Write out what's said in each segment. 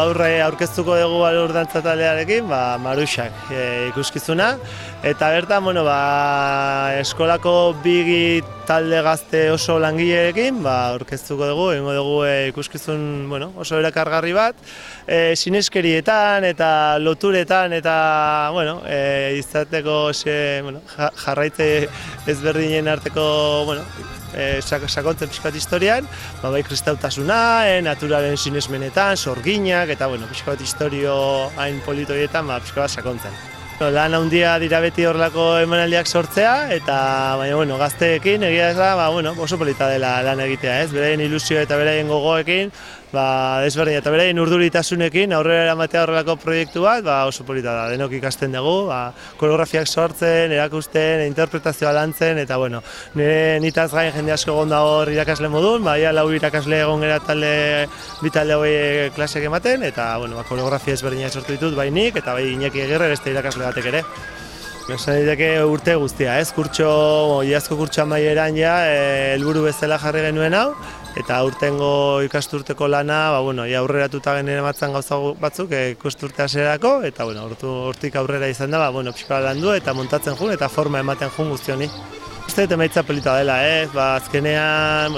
Aurre aurkeztuko dugu Alur dantza taldearekin, Maruxak ikuskizuna. Eta bertan, eskolako bi talde gazte oso langileekin aurkeztuko dugu, egingo dugu ikuskizun oso erakargarri bat. Sineskerietan eta loturetan eta izateko jarraitze ezberdinen arteko sakontzen pixkat historian, bai kristautasuna, naturaren sinesmenetan, sorginak eta pixka bat historio hain politoietan pixka bat sakontzen. Lan handia dira beti horrelako emanaldiak sortzea eta gazteekin egia da oso polita dela lan egitea, beraien ilusio eta beraien gogoekin desberdin eta beraien urduritasunekin aurrera eramatea horrelako proiektu bat oso polita da, denok ikasten dugu, koreografiak sortzen, erakusten, interpretazioa lantzen eta nitaz gain jende asko egon da hor irakasle modun, ia 4 irakasle egon gara bi talde hori klaseak ematen eta koreografia ezberdinak sortu ditut bai nik eta bai Iñaki Agirre beste irakasle batek ere. Esan diteke urte guztia, iazko kurtso amaieran helburu bezala jarri genuen hau eta aurtengo ikasturteko lana aurreratuta genuen ematzen gauza batzuk ikasturte hasierako eta hortik aurrera izan da pixka landu eta montatzen jun eta forma ematen jun guzti honi. Uste dut emaitza polita dela, azkenean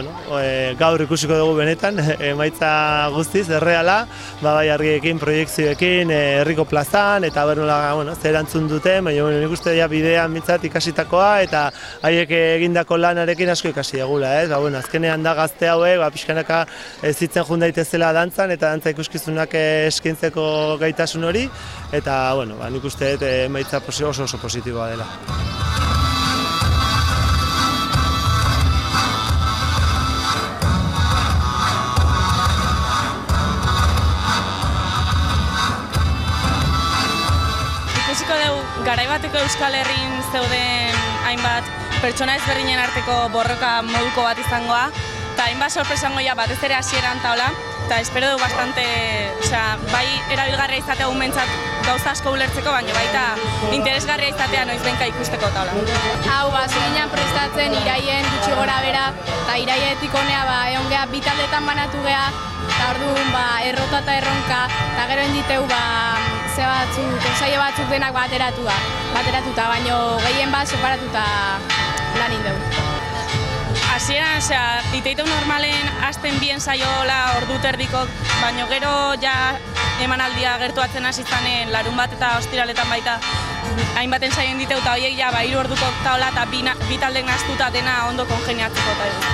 gaur ikusiko dugu benetan, emaitza guztiz, erreala, bai argiekin, proiektzioekin, herriko plazan, eta zer erantzun duten, baina nik uste bidean mintzat ikasitakoa, eta haiek egindako lanarekin asko ikasi egula, azkenean da gazte hauek, pixkanaka zitzen jun daitezela dantzan, eta dantza ikuskizunak eskintzeko gaitasun hori, eta nik uste dut emaitza oso positiboa dela. Garaibateko Euskal Herrin zeuden hainbat pertsona ezberdinen arteko borroka moduko bat izangoa eta hainbat sorpresango batez ere hasieran taula eta espero dugu bastante, bai erabilgarria izatea umentzat gauza asko ulertzeko, baina baita interesgarria izatea noizbenka ikusteko taula. Hau, ziginan prestatzen iraien gutxi gora bera eta iraietik honea egon geha bi taldetan banatu geha eta orduan errota eta erronka eta gero enditeu saio batzuk denak bateratuta, baina gehien bat separatuta lan indeu. Hasieran, iteiteu normalen hasten bien saiola ordu terdikok, baina gero emanaldia gertuatzen hasi zanen larun bat eta ostiraletan baita hainbaten saioen diteu eta horiek 3 orduko taola eta bi talden gaztuta dena ondo kongeniatzeko.